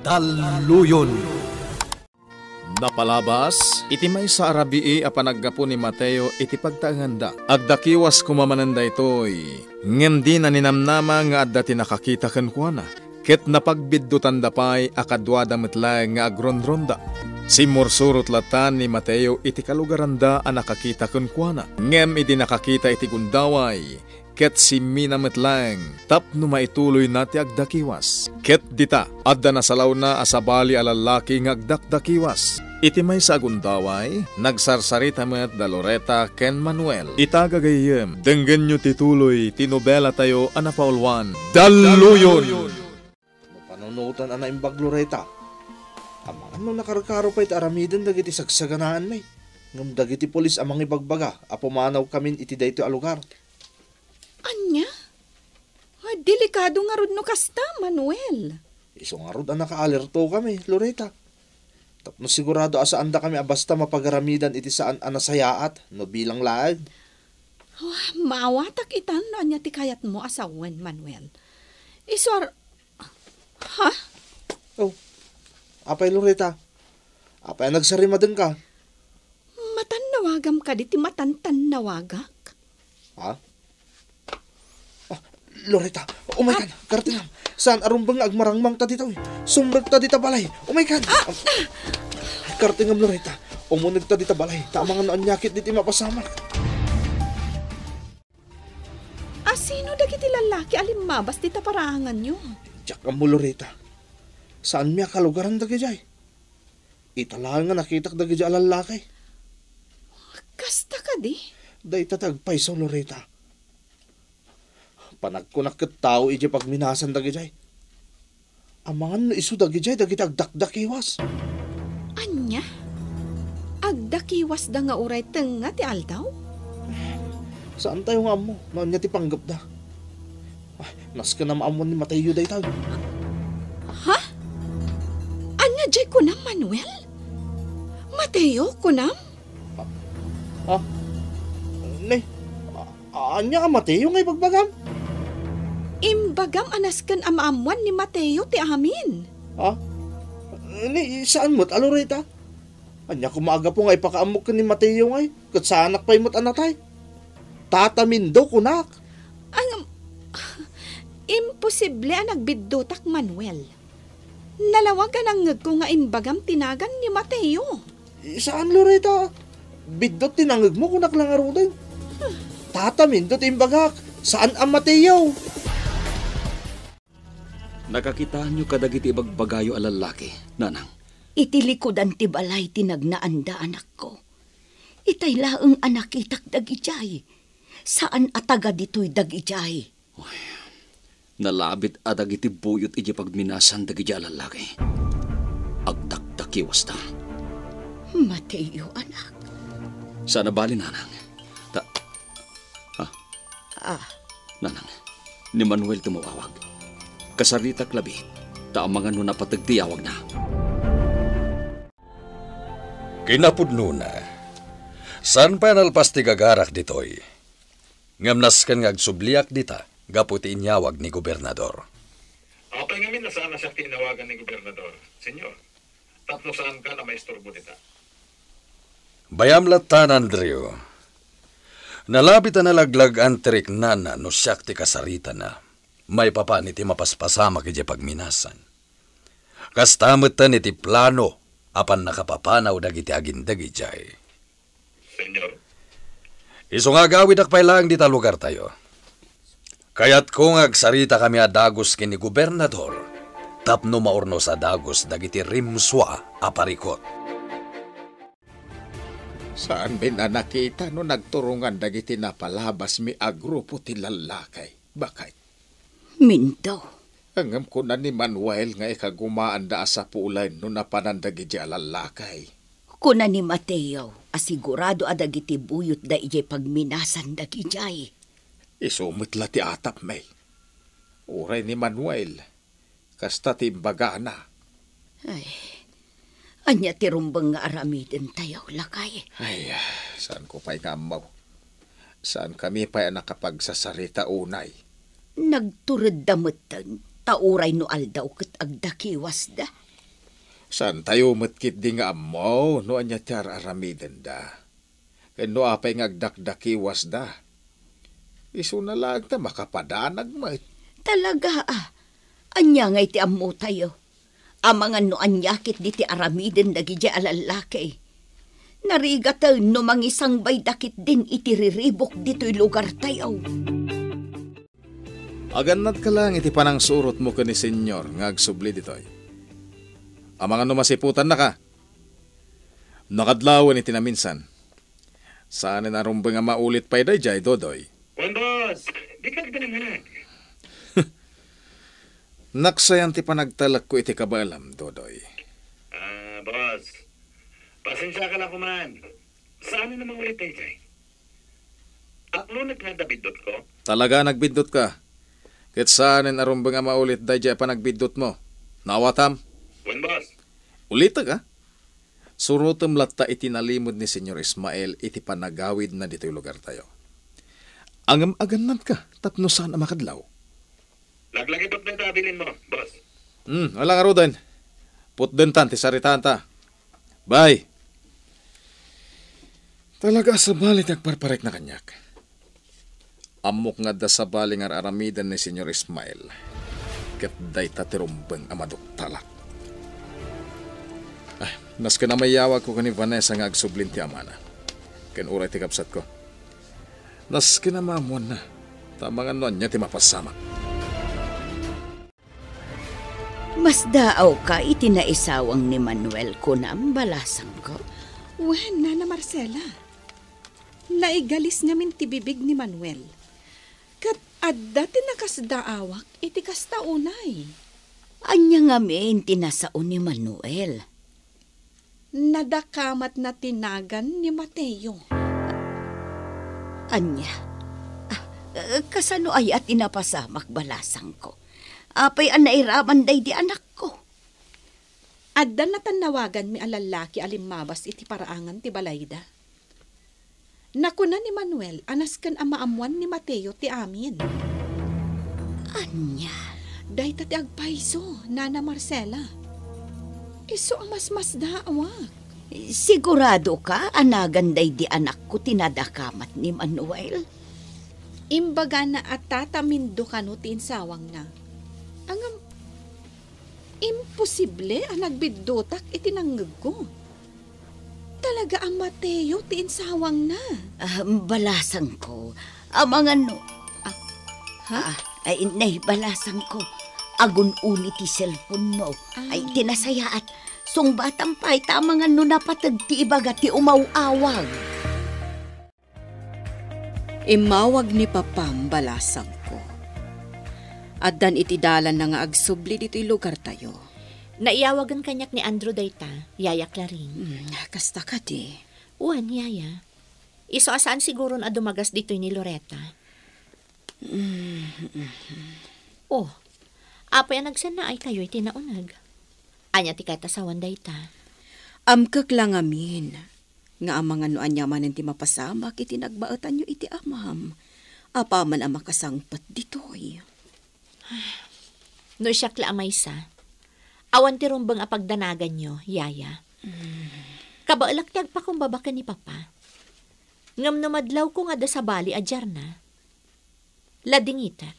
Daluyon. Napalabas, iti may sa arabii a panaggapo ni Mateo iti pagtanganda. Agdakiwas kumamananda itoy. Ngem di na ninamnama nga adda tinakakita ken kuana. Ket napagbiddutan dapay akadwada metlay nga agronronda. Simursurot latan ni Mateo iti kalugaranda a nakakita ken kuana. Ngem iti nakakita iti gundaway. Ket si Mina metlang, tapno maituloy nati agdakiwas. Ket dita, adda nasalaw na asabali alalaki ng agdakdakiwas. Iti may sa agundaway, nagsarsarita met da Loretta ken Manuel. Itagagayem, denggen nyo tituloy, tinobela tayo anapaulwan. Daluyon! Mapanunutan ana imbag Loretta. Amang ano nakarkaro pa iti aramiden dagiti sagsaganaan may. Ngam dagiti polis amang ibagbaga, apumanaw kamin iti dayto a lugar. Anya? Delikado nga rod no kasta, Manuel. Iso nga rod ang naka-alerto kami, Loretta. Tapno sigurado asaan da kami basta mapagaramidan iti saan anasayaat no bilang laag. Maawatak itan no anya ti kayat mo asawan, Manuel. Isor... Ha? Oh, apay Loretta. Apay nagsarimaden ka. Matannawagam ka di ti matantanawagak. Ha? Loretta, umay kan, kartinam. Saan arumbang agmarangmang ta dito? Sumrag ta dita balay, umay kan. Kartingam Loretta, umunag ta dita balay. Tamang ano anyakit diti mapasama. Sino dagiti lalaki alimabas dita parangan nyo? Diyak mo Loretta. Saan miya kalugaran dagi jay? Italahan nga nakitak dagi jay lalaki. Kasta ka di? Day tatagpay sa Loretta. Panagkunak ket tao iti pagminasan dagi jay. Amangan no isu dagi jay dagiti agdakdakiwas. Anya? Agdakiwas da nga uray tenga ti aldaw? Saan tayo nga mo? Noon niya ti panggap da. Ay, nas ka na maamon ni Mateo day tayo. Ha? Anya jay kunam, Manuel? Mateo kunam? Ha? Nay, anya ka Mateo ngay pagbagam? Imbagam anasken amamuan ni Mateo ti amin. Ha? Ni, saan mo't Loretta? Anya kumaaga po ngay pakaamok ka ni Mateo ngay. Kat sa anak pa'y mo't anatay. Tatamindo kunak. Ang... Imposible ang nagbiddutak, Manuel. Nalawagan ang ngag ko nga imbagam tinagan ni Mateo. Saan Loretta? Biddot tinangag mo kunak lang arudan. Tatamindo timbagak. Saan ang Mateo? Nakakitahan nyo kadagiti ibagbagayo a lalaki, nanang. Iti likodan ti balay tinagnaanda anak ko. Itay laeng anakitak dagijay. Saan ataga dito'y dagijay? Nalabit a dagiti buyot iti pagminasan dagijay a lalaki. Agdakdakiwas ta. Mateo, anak. Sana bali, nanang. Nanang, ni Manuel tumawawag. Kasarita klabi, taamangan no napatagtiyawag na. Kinapudno na. San pa nalpas ti gagarak ditoy? Ngamnas kan ngagsubliak dita, gaputi inyawag ni gobernador. Apay ngamin na saan na siya tinawagan ni gobernador, senyor. Tapno saan ka na maisturbo dita? Bayamlatan, Andrew. Nalabit na nalaglag ang trik nana no siyak ti kasarita na. May papanit ti mapaspasama kaya pagminasan. Kastamutan iti plano, apan nakapapanaw dagiti agindagi jay. Senyor. Iso nga gawid akpay lang dita lugar tayo. Kaya't kung agsarita kami adagos kini gobernador, tapno maurno sa dagos dagiti rimswa aparikot. Saan bin na nakita no nagturungan dagiti napalabas mi agrupo ti lalakay? Bakit? Mindaw. Angam ko na ni Manuel nga ikagumaan da sa pulay no napanandagi di alalakay. Kuna ni Mateo, asigurado adagiti buyot da ijay pagminasan dagijay. Isumit la ti atap may. Uray ni Manuel, kasta timbaga na. Ay, anya ti rumbang nga aramiden tayaw lakay. Ay, saan ko pa'y ngamaw? Saan kami pa'y nakapagsasarita unay? Nagturod damutan, tauray no aldaw ket agdakiwas da. Saan tayo matkit di nga amaw no anya tiyar aramiden da. Kano apay ngagdakdakiwas da. Iso na lang ta makapadanag mat. Talaga Anya nga iti ammo tayo. Amangan no anyakit di ti aramiden dagi di alalaki. Narigataw no mangisang baydakit din iti riribok dito'y lugar tayo. Aganad ka lang iti panang surot mo ka ni senyor nga agsubli ditoy. Amangan no masiputan na ka. Nakadlawan iti na minsan. Saan na rumbang nga maulit pa'y dayjay, Dodoy? Juan Boss, di ka gananag. Naksayan ti panagtalak ko iti kabalam, Dodoy. Boss, pasensya ka lang kuman. Saan na namang ulit dayjay? Aklo nagnadabidot ko? Talaga nagbindot ka. Ket saan na rumbang nga maulit dayjay panagbindot mo? Nawatam? Juan Boss, Ulita ka? Surutom latta iti nalimod ni Senyor Ismael iti panagawid na dito'y lugar tayo. Angam aganad ka, tapno saan ang makadlaw. laglagi ba't na tabilin mo, boss? Wala nga rodan. Putdentan, ti saritaan ta. Bye. Talaga sa bali nagparparek na kanyak. Amok nga da sa bali nga aramidan ni Senyor Ismael. Ket day tatirumbang amadok talak. Nas ka na mayawag ko ka ni Vanessa nga agsublin ti amana. Ken uray ti kapsat ko. Nas ka na mamuan na. Tamangan nun niya ti mapasamak. Mas daaw ka iti naisawang ni Manuel kunam balasang ko. Wen, Nana Marcela. Naigalis nga min ti bibig ni Manuel. Kat adda ti nakasdaawak iti kastaunay. Anya nga min tinasaon ni Manuel. Nadakamat na tinagan ni Mateo. Anya, kasano ay at inapasamak balasang ko. Apay ang nairaman day di anak ko. Adda na tanawagan mi alalaki alimabas iti paraangan ti balayda. Nakuna ni Manuel anas kan amaamuan ni Mateo ti amin. Anya, Day tati agpaiso, Nana Marcela. Iso ang mas daawak. sigurado ka anagan day di anak ko tinadakamat ni Manuel? Imbaga na atatamindo ka no ti insawang na. Angam, imposible ang nagbidutak itinanggag ko. Talaga ang Mateo ti insawang na. Balasang ko, mga no... ay, nay, balasang ko. Agun uli ti cellphone mo. Ay, tinasayaat. Sung batang pay, tamang no napatag ti ibaga ti umawawag. Imawag ni Papam balasang ko. Addan iti dalan na nga agsubli dito'y lugar tayo. Naiyawagan kanyak ni Andrew dayta, Yaya Claring. Kasta ka di. Uwan, Yaya. Iso asaan siguro na dumagas dito'y ni Loretta. Oh, apay ang nagsana ay kayo'y tinaunag. Anya ti katasawan dayta. Amkak lang amin. Nga amang ano anyaman ti mapasamak iti nagbaatan nyo iti amam. Apaman ang makasangpat dito'y. No siya klaamay sa. Awan ti rumbang apagdanagan nyo, Yaya. Kabaalak ti agpakumbaba ka ni Papa. Ngam namadlaw ko nga da sa bali adyar na. Ladingitak.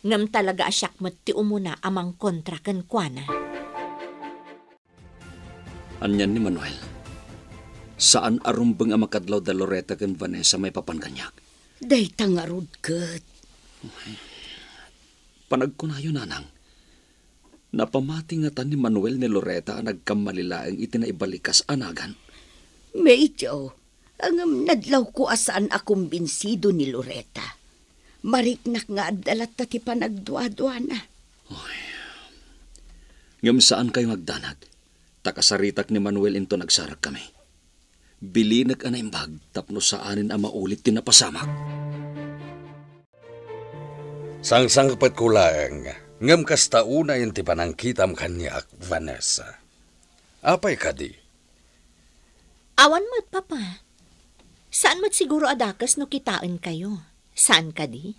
Ngam talaga asyak mat ti umuna amang kontra kan kuana. Anyan ni Manuel. Saan arumbang ang makadlaw da Loretta kan Vanessa may papanganyak? Day tangarod kat. Panagkunayo nanang. Napamati nga tan ni Manuel ni Loretta ang nagkamalilaang itinaibalikas anagan. Medyo, ang nadlaw ko asaan akong binsido ni Loretta. Mariknak nga adalat ti panagdua-dua na. Ngam saan kayo magdanag? Takasaritak ni Manuel into nagsarak kami. Bilinag anaimbag tapno saanin ang maulit tinapasamak. Sang-sang kapat ko lang, ngam kasta una yung tipanangkitam kanyak, Vanessa. Apay ka di? Awan mo't, Papa. Saan mo't siguro adakas no kitain kayo? Saan ka di?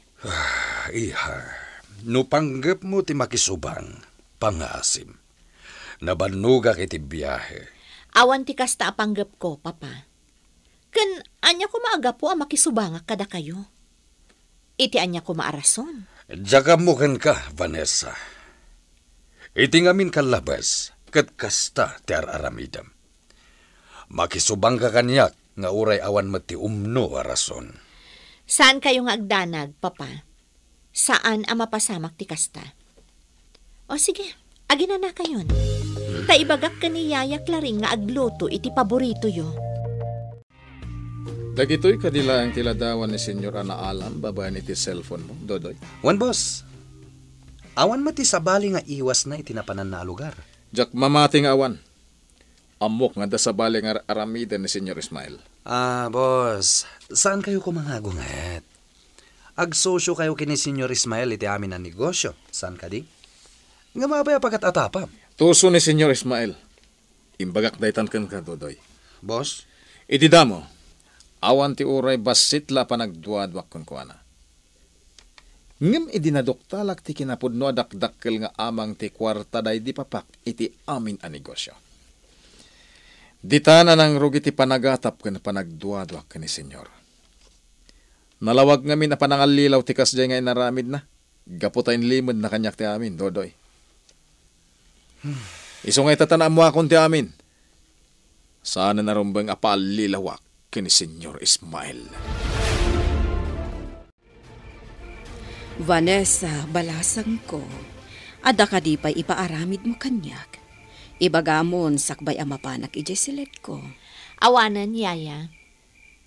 Iha, no panggap mo ti makisubang, pangasim. Nabanugak iti biyahe. Awan ti kasta apanggap ko, papa. Ken anya ko maaga po ang makisubangak kada kayo. Iti anya ko maarason. Jagamukan ka, Vanessa. Iti ngamin kalabas, kat kasta ti aramidam. Makisubang ka kanyak, nga uray awan mati umno arason. Saan kayo nga agdanag, papa? Saan ang mapasamak ti kasta? O sige, agina na kayon. Taibagak ka ni Yaya Claring nga agluto iti paborito yo. Dagitoy kadila ang tiladawan ni Senyor Ana Alam, baba ni ti cellphone mo, Dodoy. Wan boss, awan mati sabali nga iwas na itinapanan na lugar. Jak mamating awan. Amok nga da sabali nga aramida ni Senyor Ismael. Boss, saan kayo kumangagungat? Agsosyo kayo kini Senyor Ismael iti amin ang negosyo. Saan ka di? Nga mabaya pagkat-atapam. Tuso ni Senyor Ismael. Imbagak daytan kan ka, Dodoy. Boss? Iti damo, awan ti uray basitla pa nagduadwak kun kuana. Ngem idinadoktalak ti kinapudno dakdakkel nga amang ti kwarta day di papak iti amin a negosyo. Ditana nang rugi ti panagatap ken panagduadwak ken ni Senyor. Nalawag ngamin na panangalilaw ti kasjay nga inaramid na. Gaputain limod na kanyak ti amin, Dodoy. Iso nga itatanaam mo akong ti amin. Sana narumbang apalilawak ken ni Senyor Ismael. Vanessa, balasang ko. Ada ka di pa ipaaramid mo kanyak. Ibagamon sakbay ang mapanak ijesilet ko. Awanan, Yaya.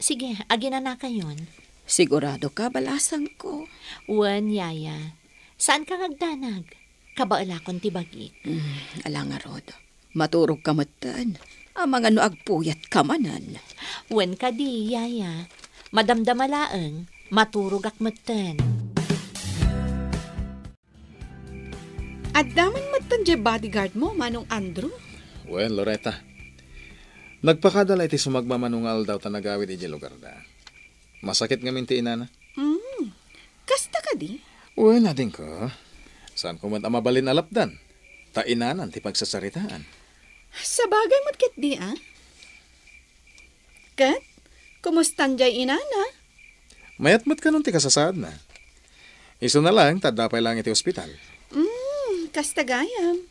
Sige, agina na kayon. Sigurado ka, balasang ko. Wan, Yaya. Saan ka ngagdanag? Kabaala kon ti bagik. Ala nga rod. Maturog ka matan. Ang mga noagpuyat ka manan. Wan ka di, Yaya. Madamdamalaeng, maturog akmatan. At daman matan je bodyguard mo, Manong Andrew. Well, Loretta. Nagpakadala iti sumagmamanungal daw tanagawid iti lugar da. Masakit nga minti inana. Kasta ka di? Well, nading ko. Saan ko man amabalin alapdan? Tainanan ti pagsasaritaan. Sa bagay mo't kit di, ah? Kat, kumustan jay inana? Mayat mo't ka nun ti kasasad na. Iso na lang, tadapay lang iti ospital. Kasta gayam.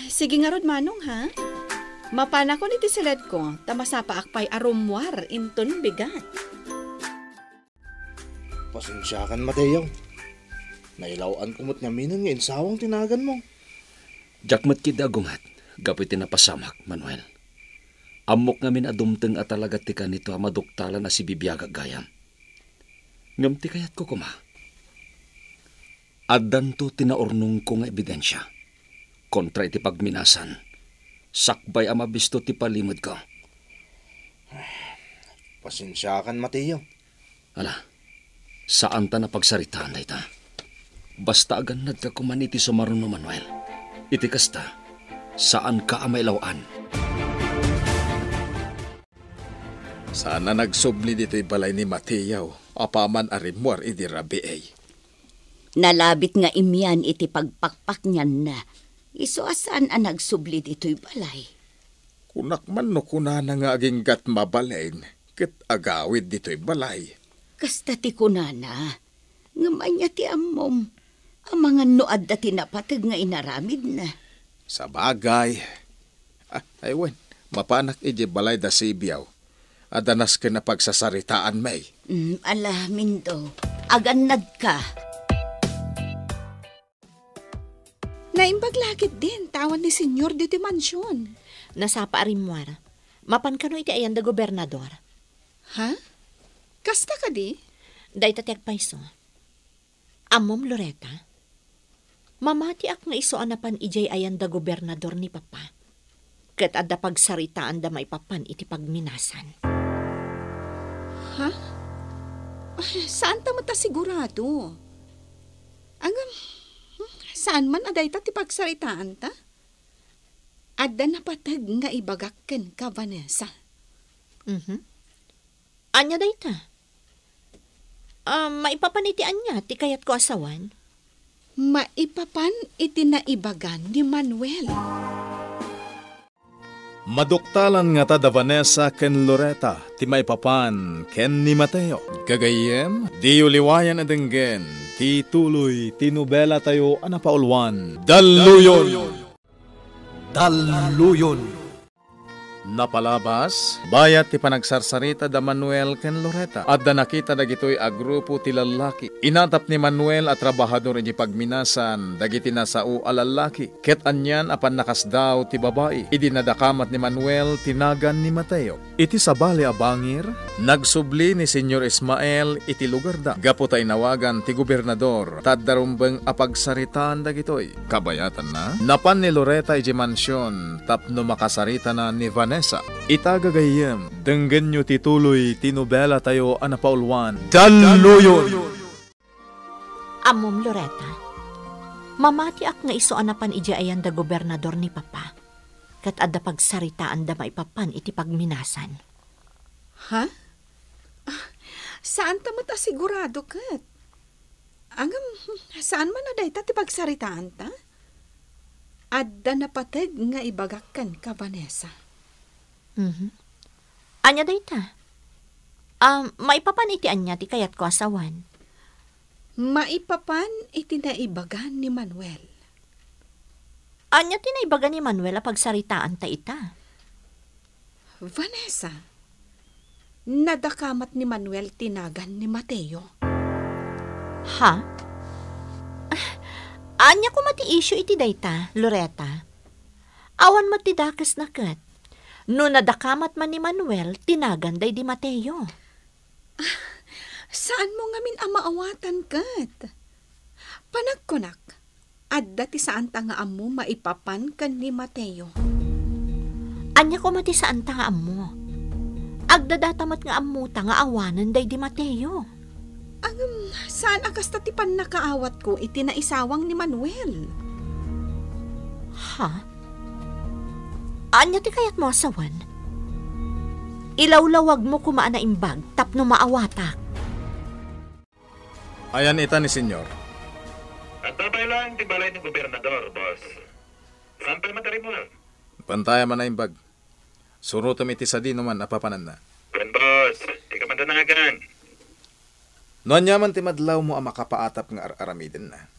Sige nga rod, Manong, ha? Mapana ko niti silad ko, tamasapa akpay arumwar, inton bigat. Pasensyakan, Mateo. Nailawan kumot nga minan nga insawang tinagan mo. Jakmat kida agungat, gapoy tinapasamak, Manuel. Amok ngamin adumteng at talaga tika nito amaduktalan na si Bibiyaga gayam. Ngam ti kayat ko kuma. Addan to tinaurnong ko nga ebidensya. Kontra iti pagminasan. Sakbay ang mabisto ti palimod ko. Pasensyakan, Mateo. Ala, saan ta na pagsaritaan na ita? Basta aganad ka kumaniti sumaruno, Manuel. Iti kasta, saan ka amailawan? Sana nagsubli dito'y balay ni Mateo. Apaman arimwar iti rabiay. Nalabit nga imyan iti pagpakpak niyan na. Iso asan ang nagsubli dito'y balay. Kunak man no kunana nga aging gat mabalain. Ket agawid dito'y balay. Kasta ti kunana. Ngamanya ti amom. Ang mga noad na tinapatag nga inaramid na. Sa bagay. Aywan, mapanak iti balay da Sibiyaw. Adanas ka na pagsasaritaan may. Alamin do. Aganad ka. Naimbaglakit din, tawan ni Senyor dito mansyon. Nasapa arimwar. Mapan kano iti ayan da gobernador. Ha? Kasta ka di? Day tatiag paiso. Amom, Loretta. Mamati ak nga iso anapan ijay ayan da gobernador ni Papa. Ket adda pagsaritaan da maipapan iti pagminasan. Ha? Saan ta mata sigurado? Saan man aday ta ti pagsaritaan ta? Adda na patag nga ibagakken ka, Vanessa. Anya day ta? Maipapan iti anya, ti kayat ko asawan? Maipapan iti naibagan ni Manuel. Maduktalan nga ta da Vanessa ken Loretta, ti maipapan ken ni Mateo. Gagayem, di uliwayan adenggen, ti tuloy, ti nobela tayo anapaulwan. Daluyon! Daluyon! Napalabas, bayat ti panagsarsarita da Manuel ken Loretta at da nakita dagitoy a grupo ti lalaki. Inatap ni Manuel at trabahador iti pagminasan dagiti nasao a lalaki. Ket anyan apan nakasdaw ti babae. Idi nadakamat ni Manuel tinagan ni Mateo. Iti sabali a bangir, nagsubli ni Senyor Ismael iti lugar da. Gaputay nawagan ti gobernador taddarumbeng a pagsaritaan dagitoy. Kabayatan na, napan ni Loretta iti mansyon tapno makasarita na ni Vanessa. Itagagayem, denggen nyo tituloy, tinobela tayo anapaulwan. Daluyon! Amom Loretta, mamati ak nga iso anapan ija ayan da gobernador ni Papa. Kat adda pagsaritaan da maipapan iti pagminasan. Ha? Saan ta mat asigurado kat? Angam, saan man na dayta ti pagsaritaan ta? Adda napateg nga ibagakkan ka, Vanessa. Anya dayta? Maipapan iti anya ti kayat ko asawan. Maipapan iti naibagan ni Manuel. Anya ti naibagan ni Manuel a pagsaritaan ta ita? Vanessa, nadakamat ni Manuel tinagan ni Mateo. Ha? Anya ko mati issue iti dayta, Loretta. Awan mo ti dakas na kat. No nadakamat man ni Manuel, tinagan day di Mateo. Saan mo ngamin amaawatan kat? Panagkunak, adda ti saan ta nga ammo maipapan kan ni Mateo. Anya ko mati saan ta nga ammo. Agdadatamat nga ammo ta nga awanan day di Mateo. Saan akas ta ti pan nakaawat ko iti naisawang ni Manuel? Ha? Anya ti kayat mo asawan? Ilawlawag mo kumaan na imbag tapno maawatak. Ayan ita ni Senyor. At tabay lang ti balay ni gobernador, boss. Saan pa matari mo? Pantaya man na imbag. Surutom iti sa di naman apapanan na. Kwen, boss. Di ka man danagan. Noan yaman ti madlaw mo ang makapaatap nga aramidin na.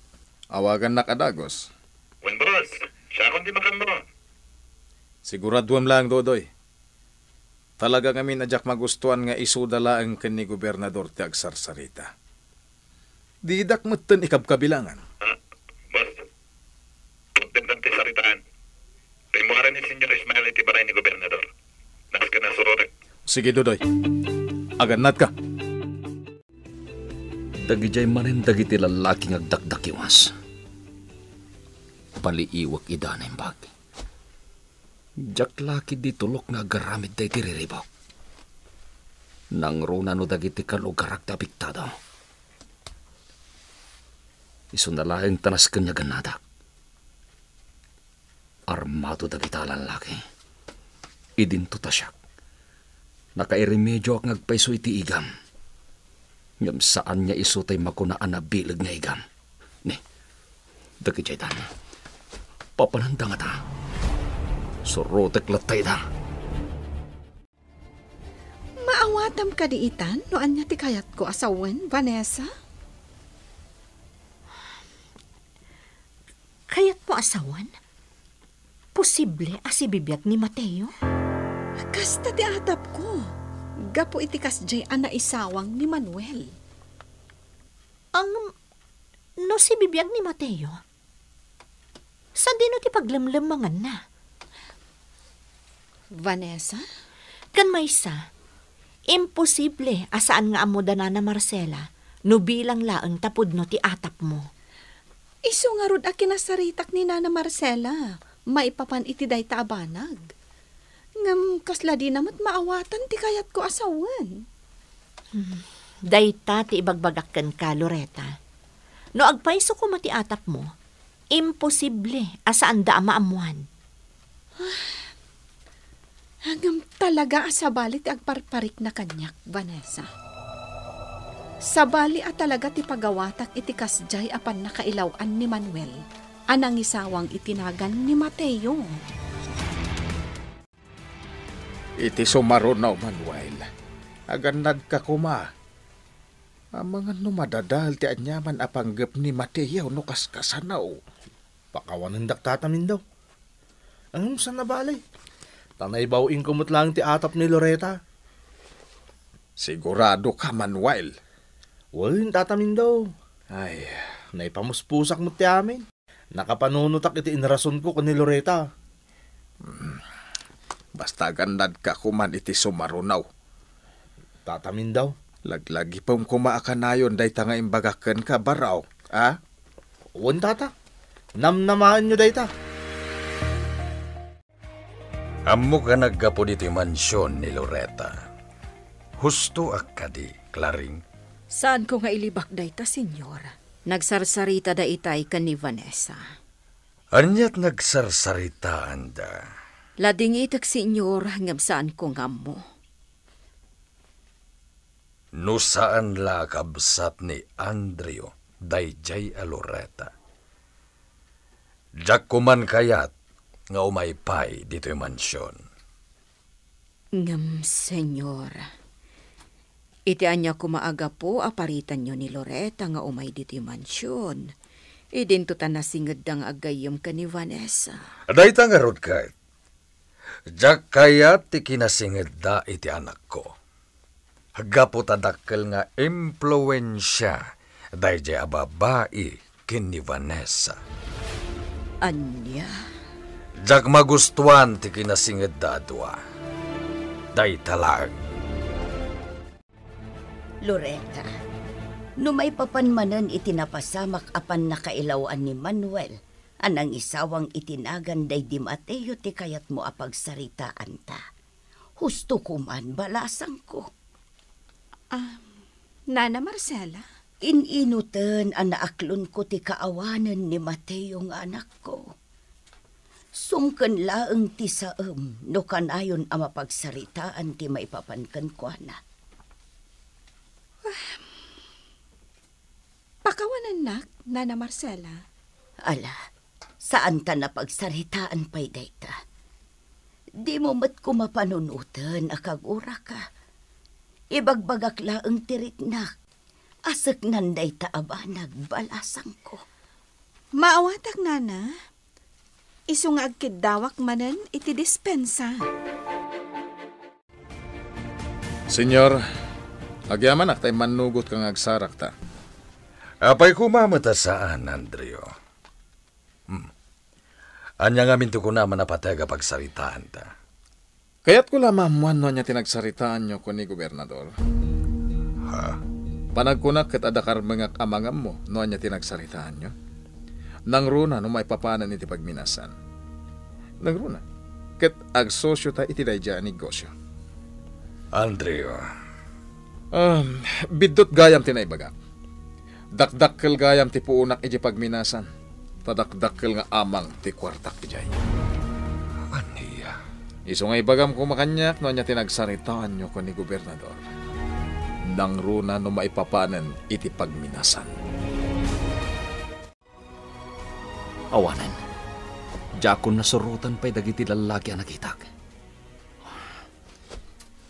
Awagan na kadagos. Kwen, boss. Siya akong di makan mo. Siguraduam lang, Dodoy. Talaga kami nadyak magustuhan nga isudala ang kani gobernador ti agsarsarita. Didak matan ikabkabilangan. Boss, kontentan ti saritaan. Timuaran ni Senyor Ismael iti baray ni gobernador. Nas ka na surorek. Sige, Dodoy. Aganat ka. Dagijay manin dagiti lalaki ngagdakdakiwas. Paliiwak ida na imbag. Jak laki di tulok nga garamid day tiriribok. Nang runa no dagiti kalugarak da biktado. Isunalaing tanas kanya ganadak. Armado dagita lalaki. Idinto tasyak. Nakairemedyo ak ngagpaiso iti igam. Ngam saan niya isutay makunaan na bilag nga igam. Ni, dagijay dan. Papananda nga ta. Surotek latay da. Maawatam ka diitan no anya ti kayat ko asawen, Vanessa? Kayat mo asawan? Posible asibibiyag ni Mateo? Kasta ti atap ko. Gapo iti kasjay ana isawang ni Manuel. No si bibiyag ni Mateo? Sa dino ti paglamlamangan na? Vanessa? Kan maysa, imposible asaan nga amo dana na Marcela no bilang laeng tapod no ti atap mo. Isu nga rod a kinasaritak ni Nana Marcela, maipapan iti dayta abanag. Ngam kasla di namat maawatan ti kayat ko asawan. Dayta ti ibagbagakkan ka, Loretta. No agpaiso ko mati atap mo, imposible asaan da maamuan. Hanggang talaga asabali ti agparparik na kanyak, Vanessa. Sabali at talaga ti pagawatak iti kasjay apan nakailawan ni Manuel, anang isawang itinagan ni Mateo. Iti sumarunaw, Manuel. Agannad ka kuma. Amangan no madadal ti anyaman apanggap ni Mateo no kaskasanaw. Pakawanan daktatamin daw. Ang saan na balay? Tanay bawing kumot lang ti atap ni Loretta. Sigurado ka, Manuel. Walang tatamin daw. Ay, naipamuspusak mo ti amin. Nakapanunutak iti inrason ko ni Loretta. Basta agannad ka kuman iti sumarunaw. Tatamin daw. Laglagi pang kumaakanayon day ta nga imbagakan ka baraw, ha? Uwan tata, namnamaan nyo day ta. Ammo ka naggapo dito mansyon ni Loretta. Husto akadi, Claring. Saan ko nga ilibak day ta, senyor? Nagsarsarita da itay ka ni Vanessa. Anyat nagsarsaritaan da. Lading itak, senyor, ngam saan ko nga mo. No saan la kabsat ni Andrio, dayjay a Loretta. Jak kuman kayat, nga umaypay dito'y mansyon. Ngam, senyor. Iti anya kumaaga po, aparitan nyo ni Loretta nga umay dito'y mansyon. Idinto ta nasingad dang agayom ka ni Vanessa. Aday ta nga rod kahit. Jak kayat ti kinasingad da iti anak ko. Hagapo tadakkel nga impluensya dayjay a babae ken ni Vanessa. Anya? Jak magustuhan ti kinasinged da adwa. Day talag. Loretta, no may papanmanan itinapasamak apan nakailawan ni Manuel, anang isawang itinagan day di Mateo ti kayat mo apagsaritaan ta. Husto ko man balasang ko. Nana Marcela? Ininutan ang naaklon ko ti kaawanan ni Mateo nga anak ko. Sungkan laeng ti saem no kanayon ang mapagsaritaan ti maipapankan ko na. Pakawanan nak, Nana Marcela? Ala, saan ta napagsaritaan pa'y dayta? Di mo mat ko mapanunutan akagura ka. Ibagbagak laeng tiriknak. Asek nanday taaba nagbalasang ko. Maawatak, Nana. Isu nga agkidawak manan iti dispensa. Senyor, agyaman ak tay manugot kang agsarak ta. Apay kumamata saan, Andrio? Anya nga minto ko naman napataga pagsaritaan ta. Kaya't ko lamamuan no niya tinagsaritaan nyo ko ni Gobernador. Ha? Panagkunak ket adakar mga amangam mo no niya tinagsaritaan nyo. Nangruna no may papanan iti pagminasan. Nangruna ket agsosyo ta iti dayja negosyo. Andrio. Bidot gayam tinaibagak. Dakdakkel gayam ti puunak iti pagminasan. Tadakdakkel nga amang ti kwartak ijay. Aniya. Iso nga ibagam ko makanyak no niya tinagsaritaan nyo ko ni Gobernador. Nangruna no maipapanan iti pagminasan. Awanan, jakon nasurutan pa'y dagiti lalaki ang nakitak.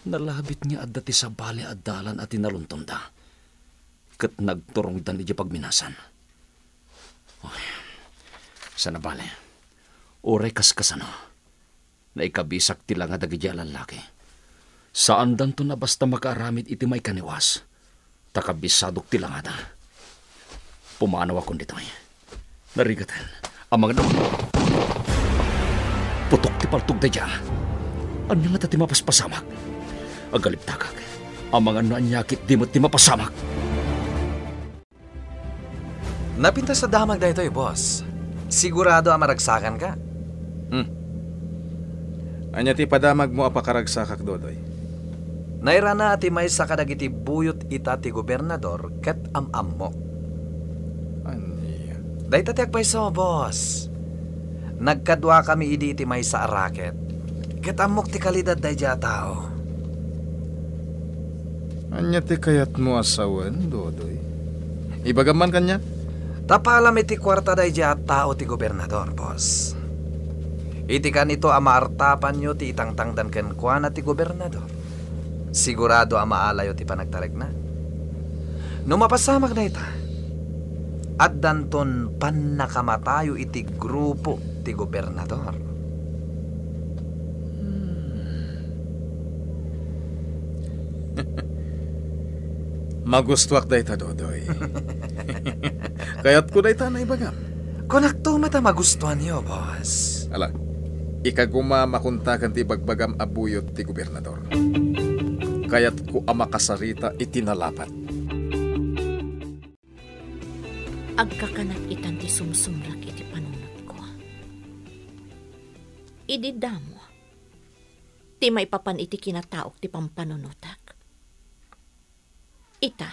Nalabit niya adda ti sabali addalan at tinaluntom da. Kat nagturong dan iti pagminasan. Sana bale, oray kaskasano, na ikabisak tila nga dagiti lalaki. Saan dan to na basta makaaramid iti may kaniwas, takabisadok tila nga da. Pumanaw akong dito narigatan ang mga naman. Putok ti paltog da dyan. Ano nga ti mapaspasamak? Agaliptakak, ang mga naanyakit di mo ti mapasamak. Napinta sa damag da ito boss. Sigurado ang maragsakan ka? Anya ti padamag mo apakaragsakak, Dodoy. Naira na ati may sa kadagiti buyot ita ti gobernador ket am-am mo. Anya? Dahita ti agpaiso, boss. Nagkadwa kami idi iti may sa araket. Ket amok ti kalidad day dya tao. Anya ti kayat mo asawan, Dodoy? Ibagaman kanya? Tapalam iti kwarta day dya tao ti gobernador, boss. Iti kan ito amaartapan nyo ti itangtangdan ken kuana ti gobernador. Sigurado amaalayo ti panagtalag na. No mapasamak na ita, at danton pan nakamatayo iti grupo ti gobernador. Magustuak day ta, Dodoy. Kaya't ko day ta na ibagam. Konakto mata magustuhan niyo, boss. Ala, ikaguma makuntakan ti bagbagam abuyot ti gobernador. Kaya't ko amakasarita itinalapat. Agkakanat itan ti sumsumrak iti panunot ko. Ididamo. Ti may papan iti kinataok ti pampanunutak. Ita.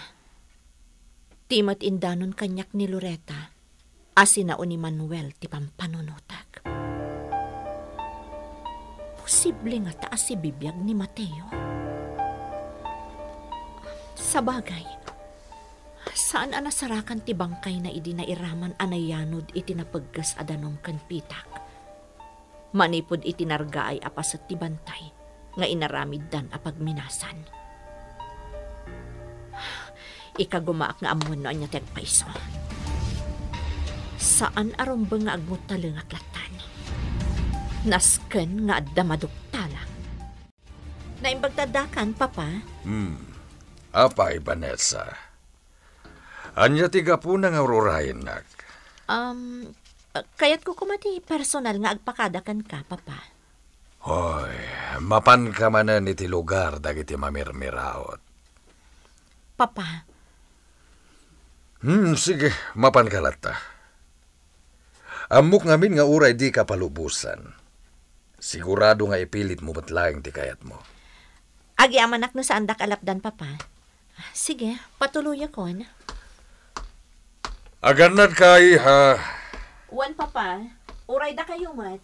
Timat indanon kanyak ni Loretta. Asinao ni Manuel ti pampanunutak. Posible nga taas si bibiyag ni Mateo. Sa bagay, saan anasarakan ti bangkay na idi nairaman anayanod iti napaggas adanom kan pitak. Manipod iti narga ay apasat ti bantay nga inaramid dan apagminasan. Ikagumaak nga amuan no anya tagpaiso. Saan arumbang nga agmut talang aklatan? Nasken nga adda maduktala. Naimbagtadakan, Papa? Apay, Vanessa. Anya tiga po nang aururahin, nak. Kaya't ko kumati personal nga agpakadakan ka, Papa. Hoy, mapan ka manan iti lugar dagiti mamirmiraot. Papa. Sige, mapan ka lata. Amok ngamin nga uray di ka palubusan. Sigurado nga ipilit mo batlaing ti kayat mo. Agi amanak no sa andak alapdan, Papa. Sige, patuloy akon. Aganad kay, ha? Wan, Papa. Uray da kayo, mat.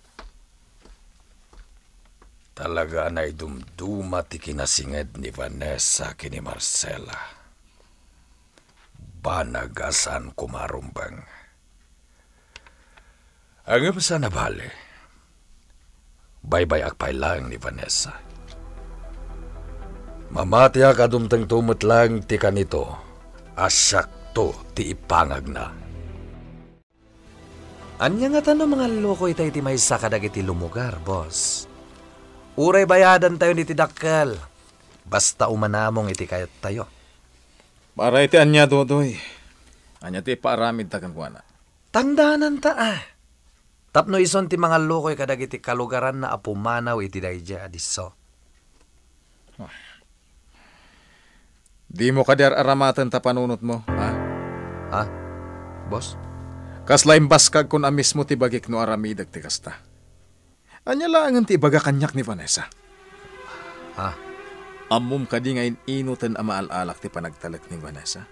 Talaga na'y dumduma ti kinasinged ni Vanessa kini Marcela. Banagasan kumarumbang. Ang sa nabali, baybay akpay lang ni Vanessa. Mamati ka dumtang tumot lang ti kanito, asyak to ti ipangag na. Anya nga tanong mga loko itay ti may sakadag iti lumugar, boss. Uray bayadan tayo ni ti dakkel. Basta umanamong iti kayat tayo. Para iti anya, Dodoy. Anya ti paaramid takan ko na. Tangdanan ta Tapno ison ti mga lokoy kadag iti kalugaran na apumanaw iti dayja adiso. Di mo kadar aramatan ta panunot mo, ha? Ha? Boss? Kaslaim baskag kun amis mo ti bagik no aramidag ti kasta. Anya lang ti baga kanyak ni Vanessa. Ha? Amum kadi ngayon inutan amaalalak ti panagtalak ni Vanessa.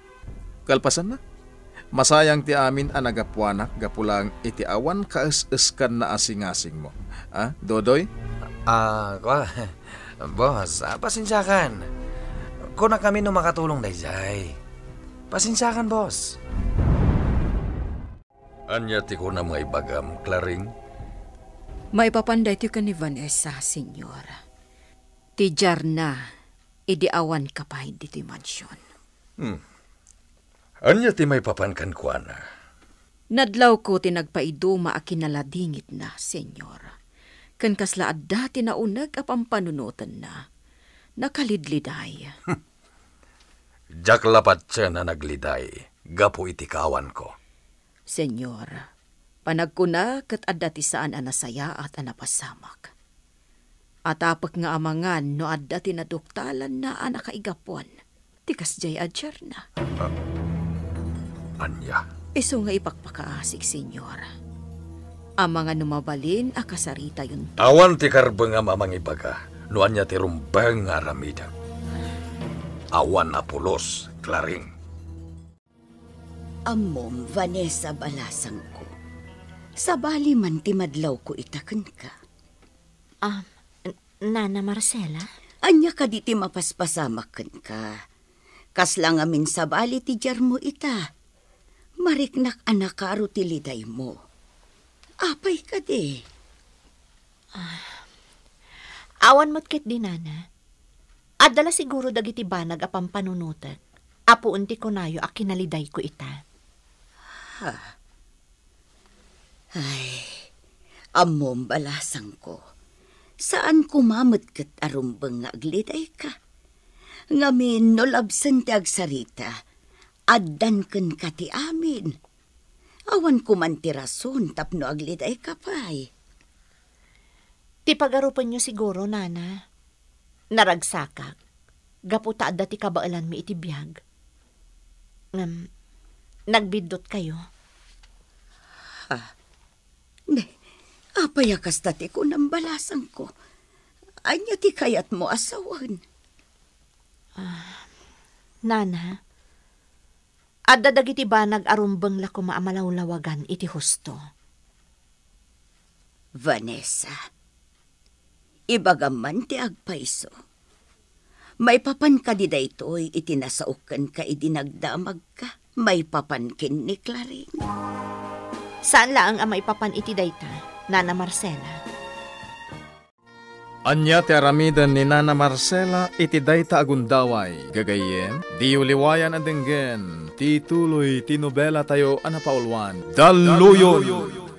Kalpasan na. Masayang ti amin anagapuanak gapulang iti awan kaes-eskan na asing-asing mo. Ah, Dodoy? Boss, pasensyakan. Kung na kami no makatulong dayjay. Pasensyakan, boss. Anya ti ko na mga ibagam, Claring? Maipapanday ti ka ni Vanessa, senyora. Ti Jarna, idiawan ka pa hindi ti mansyon. Anya ti may papankan ko na? Nadlaw ko ti nagpaiduma a kinaladingit na, senyora. Kan kasla adda ti naunag a pampanunutan na. Nakalidliday. Jak lapat siya na nagliday, gapo iti kawan ko. Senyora, panagkuna kat adda ti saan anasaya at anapasamak. At apak nga amangan no adda ti naduktalan na anakaigapon. Tikas jay adjar na. Anya? Iso nga ipakpakaasik, senyora. Ang mga numabalin a kasarita yun. Awan ti karbeng nga mamang ibaga, no anya ti rumbang nga aramida. Awan na pulos, Claring. Amom, Vanessa, balasang ko. Sabali man ti madlaw ko itaken ka. Nana Marcela? Anya ka di ti mapaspasamaken ka. Kaslang amin sabali ti jar mo ita. Mariknak anakaro ti liday mo. Apay ka di. Awan mo't ket di nana. Adala siguro dagiti banag apang panunutek. Apo unti ko nayo akinaliday ko ita. Ay, amom balasang ko. Saan kumamot kat arumbang nga agliday ka? Ngamin no labsan ti agsarita, addan ken kati amin. Awan kuman ti rason tapno agliday ka pay. Ti pagarupan nyo siguro, nana. Naragsakak. Gaputa adda ti kabaalan mi iti biyag. Nagbidot kayo. Apayakas dati ko ng balasang ko. Anya ti kayat mo asawan. Nana, adda dagiti banag arumbang lako maamalawlawagan iti husto. Vanessa, ibagaman ti agpaiso. May papan ka di daytoy itinasaukan ka idinagdamag ka. May papan kin ni Claring. Saan laang ang maipapan iti dayta, Nana Marcela? Anya ti aramidan ni Nana Marcela iti dayta agundaway. Gagayem, di uliwayan adenggen, ti tuloy ti nobela tayo anapaulwan. Daluyon!